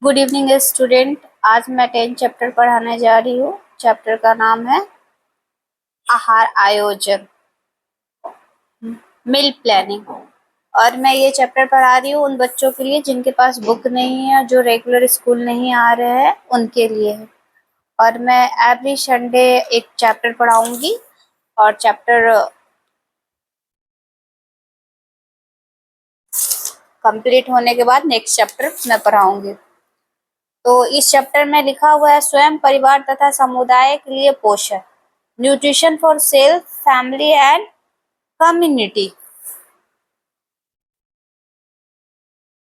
Good evening student. आज मैं 10 chapter पढ़ाने जा रही हूँ। चैप्टर का नाम है आहार आयोजन, मील प्लानिंग। और मैं ये चैप्टर पढ़ा रही हूँ उन बच्चों के लिए जिनके पास बुक नहीं है, जो रेगुलर स्कूल नहीं आ रहे हैं, उनके लिए है। और मैं एवरी संडे एक चैप्टर पढ़ाऊंगी और चैप्टर कंप्लीट होने के बाद नेक्स्ट चैप्टर मैं पढ़ाऊंगी। तो इस चैप्टर में लिखा हुआ है स्वयं, परिवार तथा समुदाय के लिए पोषण, nutrition for self, family and community.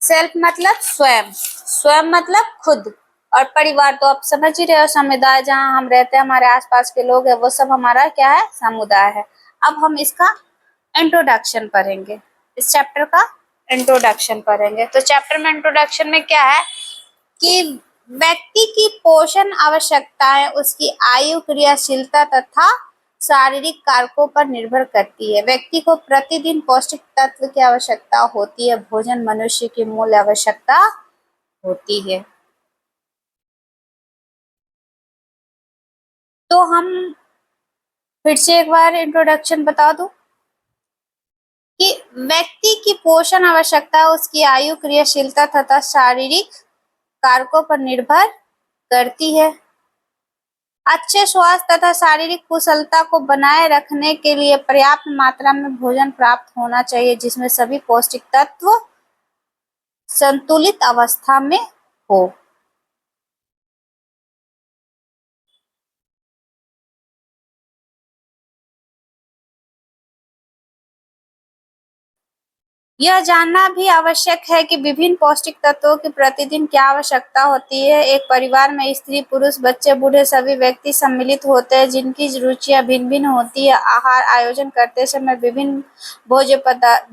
Self मतलब स्वयं, स्वयं मतलब खुद, और परिवार तो आप समझ ही रहे हो, समुदाय जहाँ हम रहते हैं, हमारे आसपास के लोग हैं, वो सब हमारा क्या है, समुदाय है। अब हम इसका इंट्रोडक्शन पढ़ेंगे, इस चैप्टर का इंट्रोडक्शन पढ़ेंगे। तो चैप्टर में इंट्रोडक्शन में क्या है कि व्यक्ति की पोषण आवश्यकताएं उसकी आयु, क्रियाशीलता तथा शारीरिक कारकों पर निर्भर करती है। व्यक्ति को प्रतिदिन पौष्टिक तत्व की आवश्यकता होती है। भोजन मनुष्य की मूल आवश्यकता होती है। तो हम फिर से एक बार इंट्रोडक्शन बता दूं कि व्यक्ति की पोषण आवश्यकता उसकी आयु, क्रियाशीलता तथा शारीरिक कारकों पर निर्भर करती है। अच्छे स्वास्थ्य तथा शारीरिक कुशलता को बनाए रखने के लिए पर्याप्त मात्रा में भोजन प्राप्त होना चाहिए, जिसमें सभी पौष्टिक तत्व संतुलित अवस्था में हो। यह जानना भी आवश्यक है कि विभिन्न पौष्टिक तत्वों की प्रतिदिन क्या आवश्यकता होती है। एक परिवार में स्त्री, पुरुष, बच्चे, बूढ़े सभी व्यक्ति सम्मिलित होते हैं, जिनकी रुचियां भिन्न भिन्न होती है। आहार आयोजन करते समय विभिन्न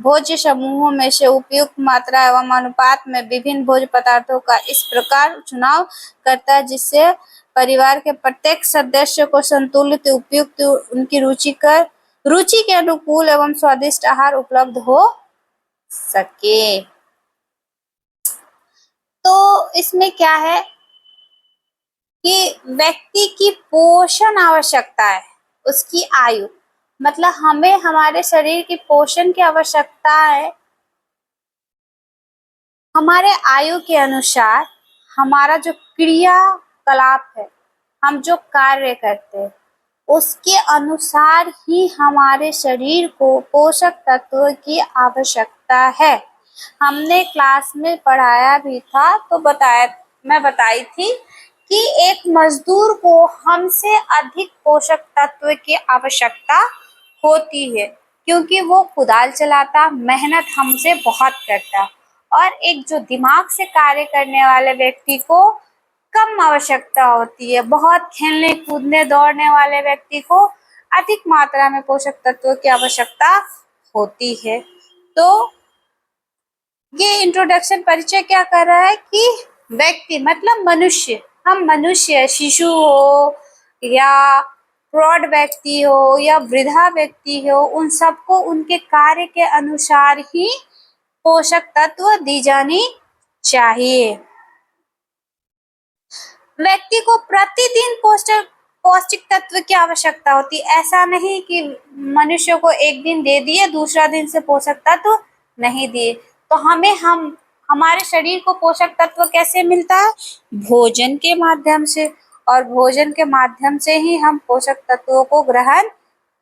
भोज्य समूहों में से उपयुक्त मात्रा एवं अनुपात में विभिन्न भोज्य पदार्थों का इस प्रकार चुनाव करता है जिससे परिवार के प्रत्येक सदस्य को संतुलित, उपयुक्त, उनकी रुचि के अनुकूल एवं स्वादिष्ट आहार उपलब्ध हो सके। तो इसमें क्या है कि व्यक्ति की पोषण आवश्यकता है उसकी आयु, मतलब हमें हमारे शरीर की पोषण की आवश्यकता है हमारे आयु के अनुसार। हमारा जो क्रियाकलाप है, हम जो कार्य करते हैं, उसके अनुसार ही हमारे शरीर को पोषक तत्वों की आवश्यकता है। हमने क्लास में पढ़ाया भी था, तो मैं बताई थी कि एक मजदूर को हमसे अधिक पोषक तत्व की आवश्यकता होती है, क्योंकि वो कुदाल चलाता, मेहनत हमसे बहुत करता। और एक जो दिमाग से कार्य करने वाले व्यक्ति को कम आवश्यकता होती है। बहुत खेलने कूदने दौड़ने वाले व्यक्ति को अधिक मात्रा में पोषक तत्वों की आवश्यकता होती है। तो ये इंट्रोडक्शन परिचय क्या कर रहा है कि व्यक्ति मतलब मनुष्य, हम मनुष्य, शिशु हो या प्रौढ़ व्यक्ति हो या वृद्धा व्यक्ति हो, उन सबको उनके कार्य के अनुसार ही पोषक तत्व दी जानी चाहिए। व्यक्ति को प्रतिदिन पौष्टिक तत्व की आवश्यकता होती है। ऐसा नहीं कि मनुष्य को एक दिन दे दिए, दूसरा दिन से पोषक तत्व नहीं दिए। तो हमारे शरीर को पोषक तत्व कैसे मिलता है? भोजन के माध्यम से, और भोजन के माध्यम से ही हम पोषक तत्वों को ग्रहण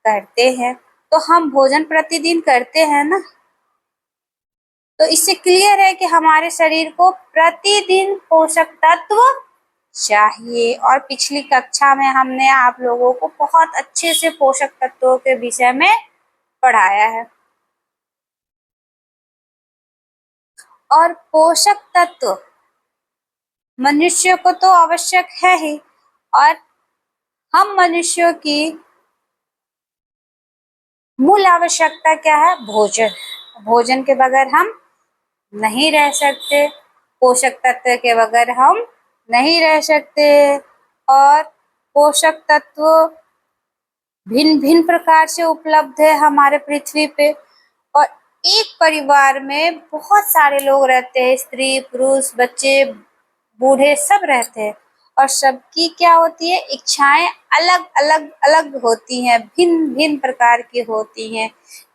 करते हैं। तो हम भोजन प्रतिदिन करते हैं ना, तो इससे क्लियर है कि हमारे शरीर को प्रतिदिन पोषक तत्व चाहिए। और पिछली कक्षा में हमने आप लोगों को बहुत अच्छे से पोषक तत्वों के विषय में पढ़ाया है। और पोषक तत्व मनुष्य को तो आवश्यक है ही, और हम मनुष्यों की मूल आवश्यकता क्या है? भोजन। भोजन के बगैर हम नहीं रह सकते, पोषक तत्व के बगैर हम नहीं रह सकते। और पोषक तत्व भिन्न भिन्न प्रकार से उपलब्ध है हमारे पृथ्वी पे। और एक परिवार में बहुत सारे लोग रहते हैं, स्त्री, पुरुष, बच्चे, बूढ़े सब रहते हैं और सबकी क्या होती है, इच्छाएं अलग अलग अलग होती हैं, भिन्न भिन्न प्रकार की होती हैं।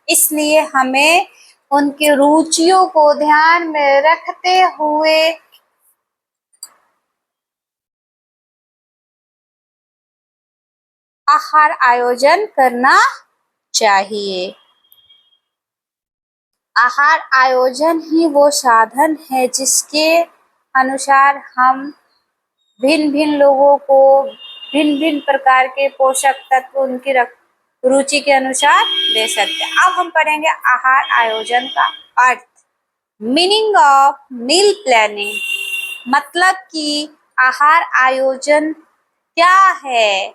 इसलिए हमें उनकी रुचियों को ध्यान में रखते हुए आहार आयोजन करना चाहिए। आहार आयोजन ही वो साधन है जिसके अनुसार हम भिन्न भिन्न लोगों को भिन्न भिन्न प्रकार के पोषक तत्व उनकी रुचि के अनुसार दे सकते हैं। अब हम पढ़ेंगे आहार आयोजन का अर्थ। मीनिंग ऑफ मील प्लानिंग, मतलब कि आहार आयोजन क्या है।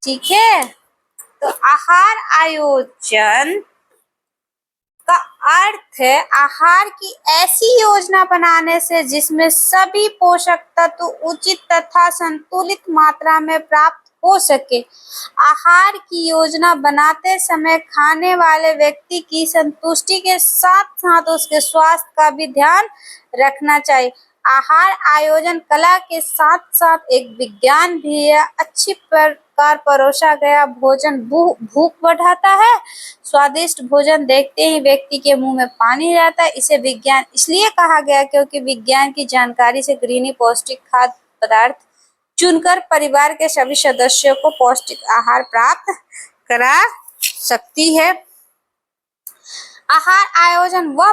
ठीक है, तो आहार आयोजन का अर्थ है आहार की ऐसी योजना बनाने से जिसमें सभी पोषक तत्व उचित तथा संतुलित मात्रा में प्राप्त हो सके। आहार की योजना बनाते समय खाने वाले व्यक्ति की संतुष्टि के साथ साथ उसके स्वास्थ्य का भी ध्यान रखना चाहिए। आहार आयोजन कला के साथ साथ एक विज्ञान भी है। अच्छी प्रकार परोसा गया भोजन भूख बढ़ाता है। स्वादिष्ट भोजन देखते ही व्यक्ति के मुंह में पानी जाता है। इसे विज्ञान इसलिए कहा गया क्योंकि विज्ञान की जानकारी से गृहिणी पौष्टिक खाद्य पदार्थ चुनकर परिवार के सभी सदस्यों को पौष्टिक आहार प्राप्त करा सकती है। आहार आयोजन वह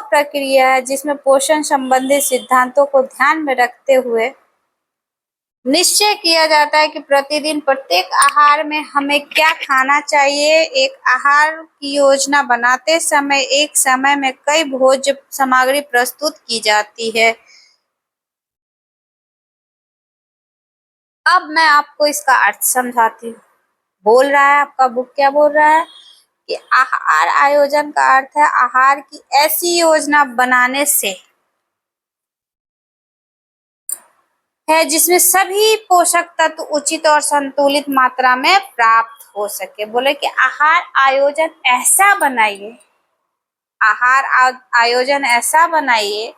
प्रक्रिया है जिसमें पोषण संबंधी सिद्धांतों को ध्यान में रखते हुए निश्चय किया जाता है कि प्रतिदिन प्रत्येक आहार में हमें क्या खाना चाहिए। एक आहार की योजना बनाते समय एक समय में कई भोज्य सामग्री प्रस्तुत की जाती है। अब मैं आपको इसका अर्थ समझाती हूँ। बोल रहा है आपका बुक क्या बोल रहा है कि आहार आयोजन का अर्थ है आहार की ऐसी योजना बनाने से है जिसमें सभी पोषक तत्व उचित और संतुलित मात्रा में प्राप्त हो सके। बोले कि आहार आयोजन ऐसा बनाइए, आयोजन ऐसा बनाइए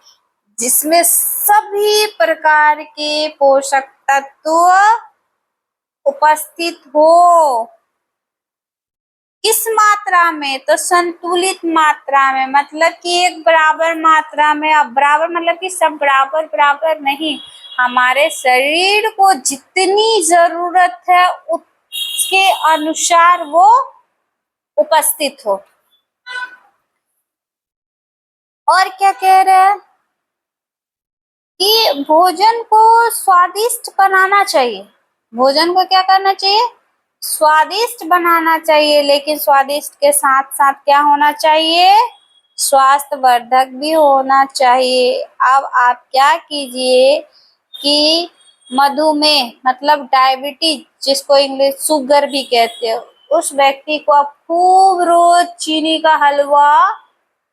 जिसमें सभी प्रकार के पोषक तत्व उपस्थित हो। किस मात्रा में, तो संतुलित मात्रा में, मतलब कि एक बराबर मात्रा में। अब बराबर मतलब कि सब बराबर बराबर नहीं, हमारे शरीर को जितनी जरूरत है उसके अनुसार वो उपस्थित हो। और क्या कह रहे हैं कि भोजन को स्वादिष्ट बनाना चाहिए। भोजन को क्या करना चाहिए, स्वादिष्ट बनाना चाहिए। लेकिन स्वादिष्ट के साथ साथ क्या होना चाहिए, स्वास्थ्यवर्धक भी होना चाहिए। अब आप क्या कीजिए कि मधुमेह मतलब डायबिटीज, जिसको इंग्लिश शुगर भी कहते हैं, उस व्यक्ति को आप खूब रोज चीनी का हलवा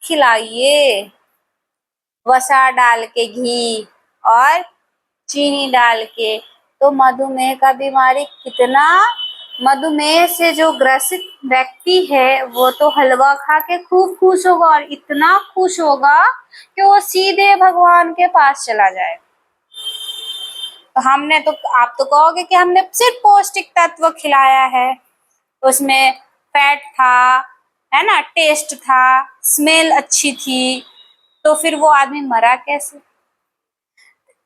खिलाइए, वसा डाल के, घी और चीनी डाल के। तो मधुमेह का बीमारी कितना, मधुमेह से जो ग्रसित व्यक्ति है वो तो हलवा खा के खूब खुश होगा और इतना खुश होगा कि वो सीधे भगवान के पास चला जाए। तो हमने तो, आप तो कहोगे कि हमने सिर्फ पौष्टिक तत्व खिलाया है, उसमें फैट था, है ना, टेस्ट था, स्मेल अच्छी थी, तो फिर वो आदमी मरा कैसे।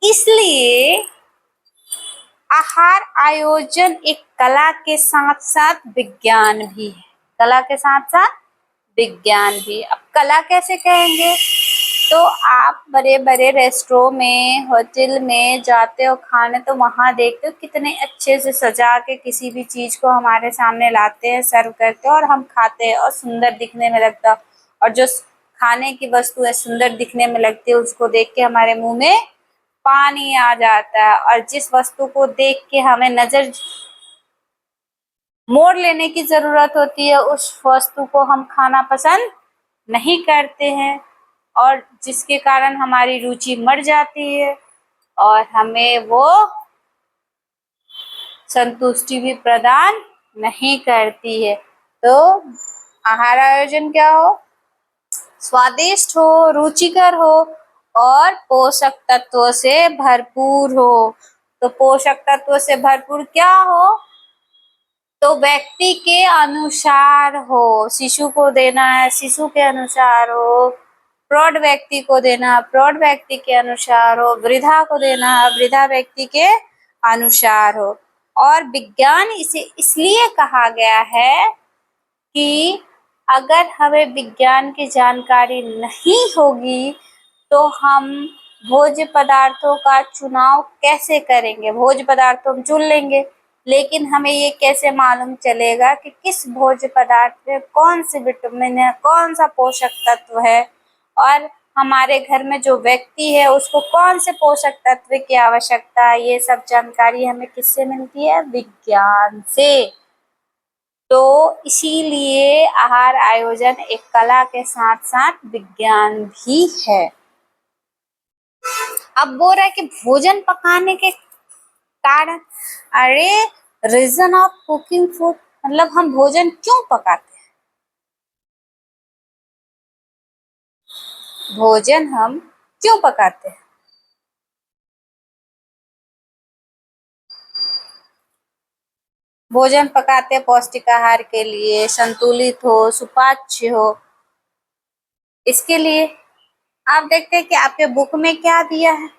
इसलिए आहार आयोजन एक कला के साथ साथ विज्ञान भी है। कला के साथ साथ विज्ञान भी। अब कला कैसे कहेंगे, तो आप बड़े बड़े रेस्टोरेंट में, होटल में जाते हो खाने, तो वहां देखते हो कितने अच्छे से सजा के किसी भी चीज को हमारे सामने लाते हैं, सर्व करते हैं और हम खाते हैं और सुंदर दिखने में लगता है। और जो खाने की वस्तु है सुंदर दिखने में लगती है, उसको देख के हमारे मुंह में पानी आ जाता है। और जिस वस्तु को देख के हमें नजर मोड़ लेने की जरूरत होती है, उस वस्तु को हम खाना पसंद नहीं करते हैं और जिसके कारण हमारी रुचि मर जाती है और हमें वो संतुष्टि भी प्रदान नहीं करती है। तो आहार आयोजन क्या हो? स्वादिष्ट हो, रुचिकर हो और पोषक तत्वों से भरपूर हो। तो पोषक तत्वों से भरपूर क्या हो? तो व्यक्ति के अनुसार हो। शिशु को देना है, शिशु के अनुसार हो। प्रौढ़ व्यक्ति को देना, प्रौढ़ व्यक्ति के अनुसार हो। वृद्धा को देना, वृद्धा व्यक्ति के अनुसार हो। और विज्ञान इसे इसलिए कहा गया है कि अगर हमें विज्ञान की जानकारी नहीं होगी तो हम भोज्य पदार्थों का चुनाव कैसे करेंगे? भोज्य पदार्थ तो हम चुन लेंगे, लेकिन हमें ये कैसे मालूम चलेगा कि किस भोज्य पदार्थ में कौन सी विटामिन है, कौन सा पोषक तत्व है, और हमारे घर में जो व्यक्ति है उसको कौन से पोषक तत्व की आवश्यकता है? ये सब जानकारी हमें किससे मिलती है? विज्ञान से। तो इसीलिए आहार आयोजन एक कला के साथ साथ विज्ञान भी है। अब बोल रहा है कि भोजन पकाने के कारण, अरे रीजन ऑफ कुकिंग फूड मतलब हम भोजन क्यों पकाते हैं? भोजन हम क्यों पकाते हैं? भोजन पकाते पौष्टिक आहार के लिए, संतुलित हो, सुपाच्य हो, इसके लिए। आप देखते हैं कि आपके बुक में क्या दिया है?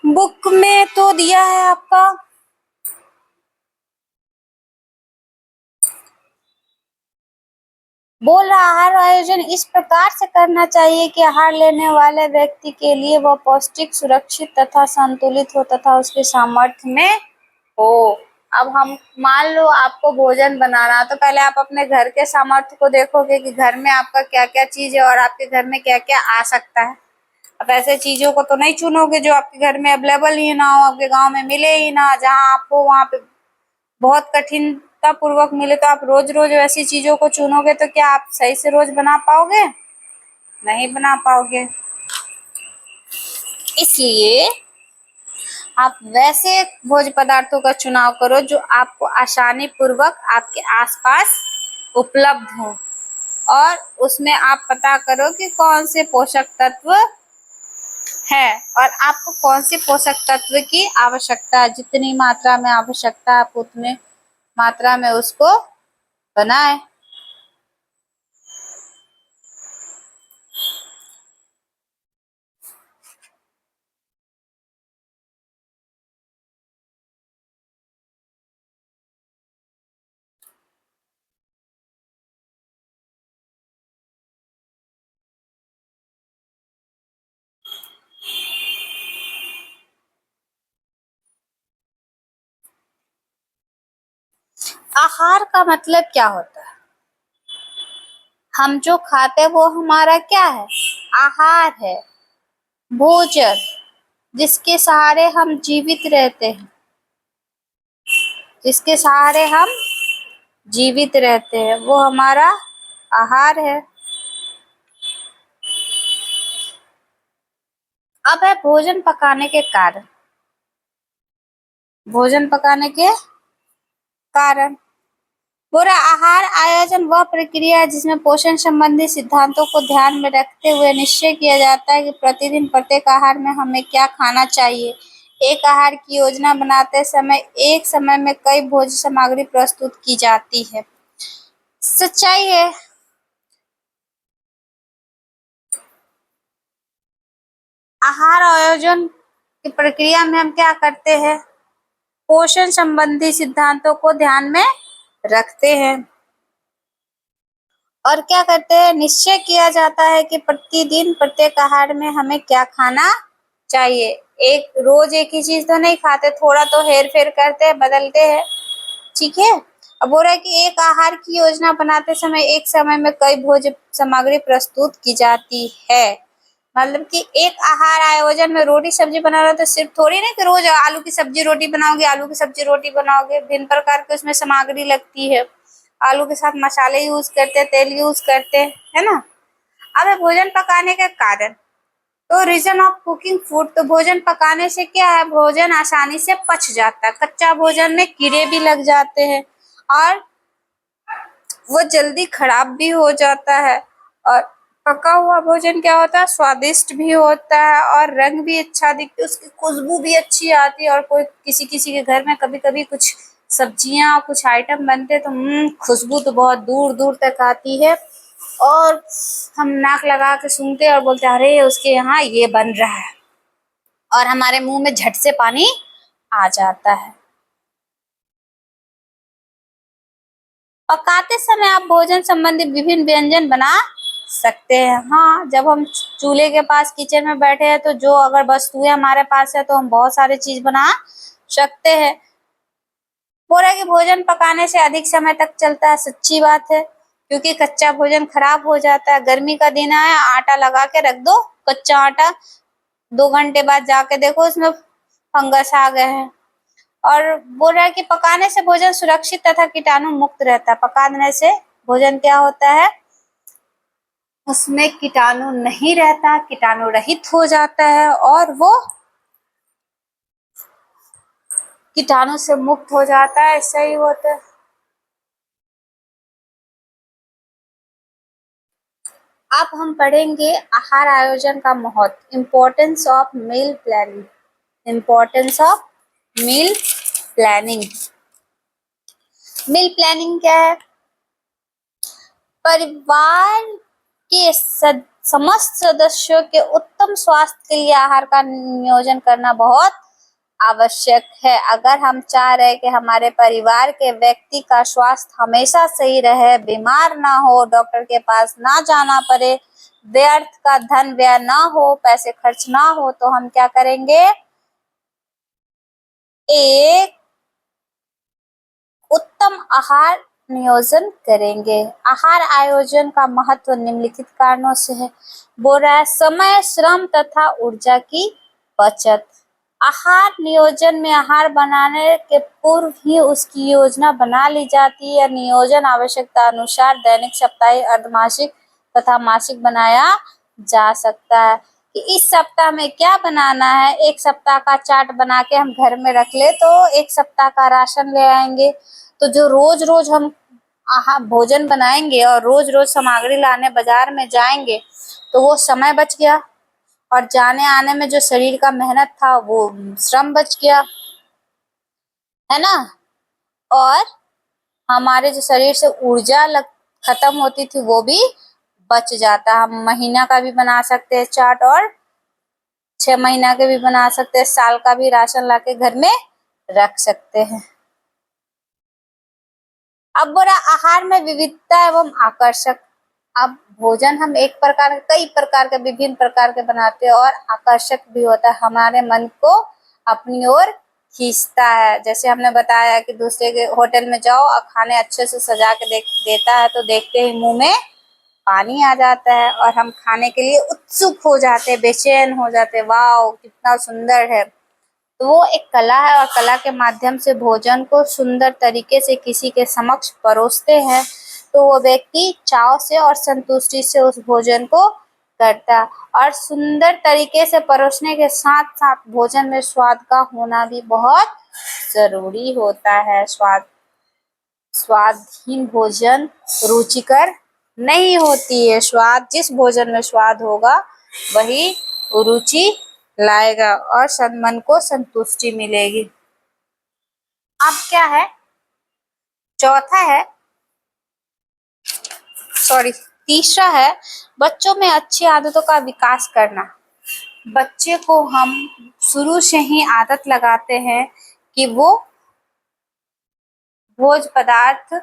बुक में तो दिया है आपका बोल रहा आहार आयोजन इस प्रकार से करना चाहिए कि आहार लेने वाले व्यक्ति के लिए वह पौष्टिक, सुरक्षित तथा संतुलित हो तथा उसके सामर्थ्य में हो। अब हम मान लो आपको भोजन बनाना, तो पहले आप अपने घर के सामर्थ्य को देखोगे कि घर में आपका क्या क्या चीज है और आपके घर में क्या क्या आ सकता है। अब ऐसे चीजों को तो नहीं चुनोगे जो आपके घर में अवेलेबल ही ना हो, आपके गांव में मिले ही ना, जहाँ आपको वहां पे बहुत कठिनता पूर्वक मिले। तो आप रोज रोज ऐसी चीजों को चुनोगे तो क्या आप सही से रोज बना पाओगे? नहीं बना पाओगे। इसलिए आप वैसे भोज्य पदार्थों का चुनाव करो जो आपको आसानी पूर्वक आपके आसपास उपलब्ध हो, और उसमें आप पता करो कि कौन से पोषक तत्व है और आपको कौन से पोषक तत्व की आवश्यकता है। जितनी मात्रा में आवश्यकता है आप उतने मात्रा में उसको बनाएं। आहार का मतलब क्या होता है? हम जो खाते हैं वो हमारा क्या है? आहार है, भोजन, जिसके सहारे हम जीवित रहते हैं, जिसके सहारे हम जीवित रहते हैं, वो हमारा आहार है। अब है भोजन पकाने के कारण। भोजन पकाने के कारण पूरा आहार आयोजन वह प्रक्रिया है जिसमें पोषण संबंधी सिद्धांतों को ध्यान में रखते हुए निश्चय किया जाता है कि प्रतिदिन प्रत्येक आहार में हमें क्या खाना चाहिए। एक आहार की योजना बनाते समय एक समय में कई भोज्य सामग्री प्रस्तुत की जाती है। सच्चाई है। आहार आयोजन की प्रक्रिया में हम क्या करते हैं? पोषण संबंधी सिद्धांतों को ध्यान में रखते हैं और क्या करते हैं? निश्चय किया जाता है कि प्रतिदिन प्रत्येक आहार में हमें क्या खाना चाहिए। एक रोज एक ही चीज तो नहीं खाते, थोड़ा तो हेर फेर करते हैं, बदलते हैं। ठीक है। अब बोल रहा है कि एक आहार की योजना बनाते समय एक समय में कई भोज्य सामग्री प्रस्तुत की जाती है। मतलब कि एक आहार आयोजन में रोटी सब्जी बना रहे हो तो सिर्फ थोड़ी ना कि रोज आलू की सब्जी रोटी बनाओगे, आलू की सब्जी रोटी बनाओगे। भिन्न प्रकार के उसमें सामग्री लगती है। आलू के साथ मसाले यूज करते हैं, तेल यूज करते हैं, है ना। अब है भोजन पकाने के कारण। तो रीजन ऑफ कुकिंग फूड, तो भोजन पकाने से क्या है? भोजन आसानी से पच जाता है। कच्चा भोजन में कीड़े भी लग जाते हैं और वो जल्दी खराब भी हो जाता है। और पका हुआ भोजन क्या होता है, स्वादिष्ट भी होता है और रंग भी अच्छा दिखता है, उसकी खुशबू भी अच्छी आती है। और कोई किसी किसी के घर में कभी कभी कुछ सब्जियां कुछ आइटम बनते हैं तो खुशबू तो बहुत दूर दूर तक आती है और हम नाक लगा के सुनते हैं और बोलते हैं अरे उसके यहाँ ये बन रहा है, और हमारे मुंह में झट से पानी आ जाता है। पकाते समय आप भोजन संबंधी विभिन्न व्यंजन बना सकते हैं। हाँ, जब हम चूल्हे के पास किचन में बैठे हैं तो जो अगर वस्तुएं हमारे पास है तो हम बहुत सारे चीज बना सकते हैं। बोला कि भोजन पकाने से अधिक समय तक चलता है, सच्ची बात है, क्योंकि कच्चा भोजन खराब हो जाता है। गर्मी का दिन है, आटा लगा के रख दो, कच्चा आटा 2 घंटे बाद जाके देखो उसमें फंगस आ गए हैं। और बोल रहा है कि पकाने से भोजन सुरक्षित तथा कीटाणु मुक्त रहता है। पकाने से भोजन क्या होता है, उसमें कीटाणु नहीं रहता, कीटाणु रहित हो जाता है और वो कीटाणु से मुक्त हो जाता है। ऐसा ही होता है। अब हम पढ़ेंगे आहार आयोजन का महत्व, importance of meal planning. Importance of meal planning. Meal planning क्या है, परिवार के समस्त सदस्यों के उत्तम स्वास्थ्य के लिए आहार का नियोजन करना बहुत आवश्यक है। अगर हम चाह रहे कि हमारे परिवार के व्यक्ति का स्वास्थ्य हमेशा सही रहे, बीमार ना हो, डॉक्टर के पास ना जाना पड़े, व्यर्थ का धन व्यय ना हो, पैसे खर्च ना हो, तो हम क्या करेंगे, एक उत्तम आहार नियोजन करेंगे। आहार आयोजन का महत्व निम्नलिखित कारणों से है। बोल रहा है समय, श्रम तथा ऊर्जा की बचत। आहार नियोजन में आहार बनाने के पूर्व ही उसकी योजना बना ली जाती है। नियोजन आवश्यकता अनुसार दैनिक, साप्ताहिक, अर्धमासिक तथा मासिक बनाया जा सकता है कि इस सप्ताह में क्या बनाना है। एक सप्ताह का चार्ट बना के हम घर में रख ले तो एक सप्ताह का राशन ले आएंगे। तो जो रोज रोज हम भोजन बनाएंगे और रोज रोज सामग्री लाने बाजार में जाएंगे तो वो समय बच गया और जाने आने में जो शरीर का मेहनत था वो श्रम बच गया, है ना। और हमारे जो शरीर से ऊर्जा खत्म होती थी वो भी बच जाता। हम महीना का भी बना सकते हैं चार्ट और 6 महीना के भी बना सकते हैं, साल का भी राशन लाके घर में रख सकते हैं। अब बोला आहार में विविधता एवं आकर्षक। अब भोजन हम एक प्रकार कई प्रकार के विभिन्न प्रकार के बनाते हैं और आकर्षक भी होता है, हमारे मन को अपनी ओर खींचता है। जैसे हमने बताया कि दूसरे के होटल में जाओ और खाने अच्छे से सजा के देता है तो देखते ही मुंह में पानी आ जाता है और हम खाने के लिए उत्सुक हो जाते हैं, बेचैन हो जाते हैं, वाह कितना सुंदर है। तो वो एक कला है और कला के माध्यम से भोजन को सुंदर तरीके से किसी के समक्ष परोसते हैं तो वो व्यक्ति चाव से और संतुष्टि से उस भोजन को करता है। और सुंदर तरीके से परोसने के साथ साथ भोजन में स्वाद का होना भी बहुत जरूरी होता है। स्वादहीन भोजन रुचिकर नहीं होती है। जिस भोजन में स्वाद होगा वही रुचि लाएगा और मन को संतुष्टि मिलेगी। अब क्या है, चौथा है, तीसरा है बच्चों में अच्छी आदतों का विकास करना। बच्चे को हम शुरू से ही आदत लगाते हैं कि वो भोज्य पदार्थ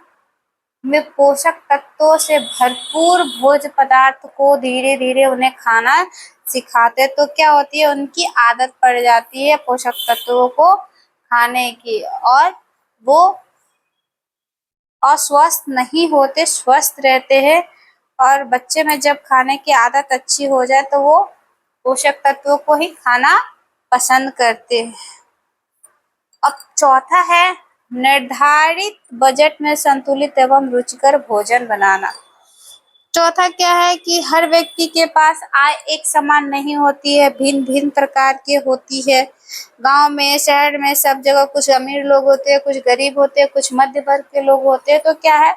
में पोषक तत्वों से भरपूर भोज्य पदार्थ को धीरे धीरे उन्हें खाना सिखाते तो क्या होती है, उनकी आदत पड़ जाती है पोषक तत्वों को खाने की और वो अस्वस्थ नहीं होते, स्वस्थ रहते हैं। और बच्चे में जब खाने की आदत अच्छी हो जाए तो वो पोषक तत्वों को ही खाना पसंद करते हैं। अब चौथा है निर्धारित बजट में संतुलित एवं रुचिकर भोजन बनाना। चौथा क्या है कि हर व्यक्ति के पास आय एक समान नहीं होती है, भिन्न भिन्न प्रकार की होती है। गांव में, शहर में, सब जगह कुछ अमीर लोग होते हैं, कुछ गरीब होते हैं, कुछ मध्य वर्ग के लोग होते हैं। तो क्या है,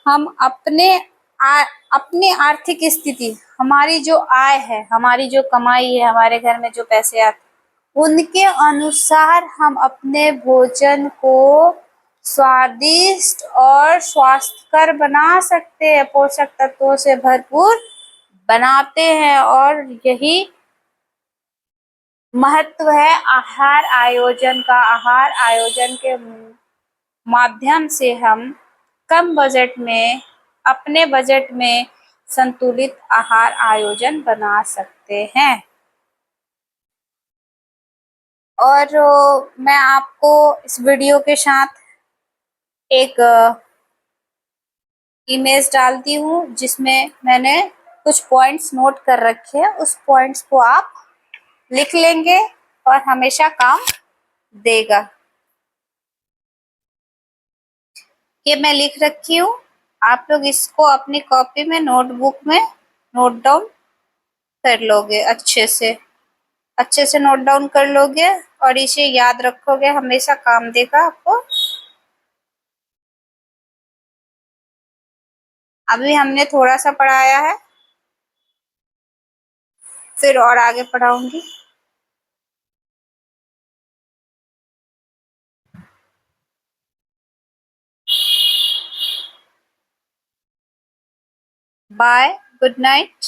हम अपने आर्थिक स्थिति, हमारी जो आय है, हमारी जो कमाई है, हमारे घर में जो पैसे आते, उनके अनुसार हम अपने भोजन को स्वादिष्ट और स्वास्थ्यकर बना सकते हैं, पोषक तत्वों से भरपूर बनाते हैं। और यही महत्व है आहार आयोजन का। आहार आयोजन के माध्यम से हम कम बजट में, अपने बजट में संतुलित आहार आयोजन बना सकते हैं। और मैं आपको इस वीडियो के साथ एक इमेज डालती हूँ जिसमें मैंने कुछ पॉइंट्स नोट कर रखे हैं। उस पॉइंट्स को आप लिख लेंगे और हमेशा काम देगा। ये मैं लिख रखी हूँ, आप लोग इसको अपनी कॉपी में, नोटबुक में नोट डाउन कर लोगे। अच्छे से नोट डाउन कर लोगे और इसे याद रखोगे, हमेशा काम देगा आपको। अभी हमने थोड़ा सा पढ़ाया है, फिर और आगे पढ़ाऊंगी। Bye, good night.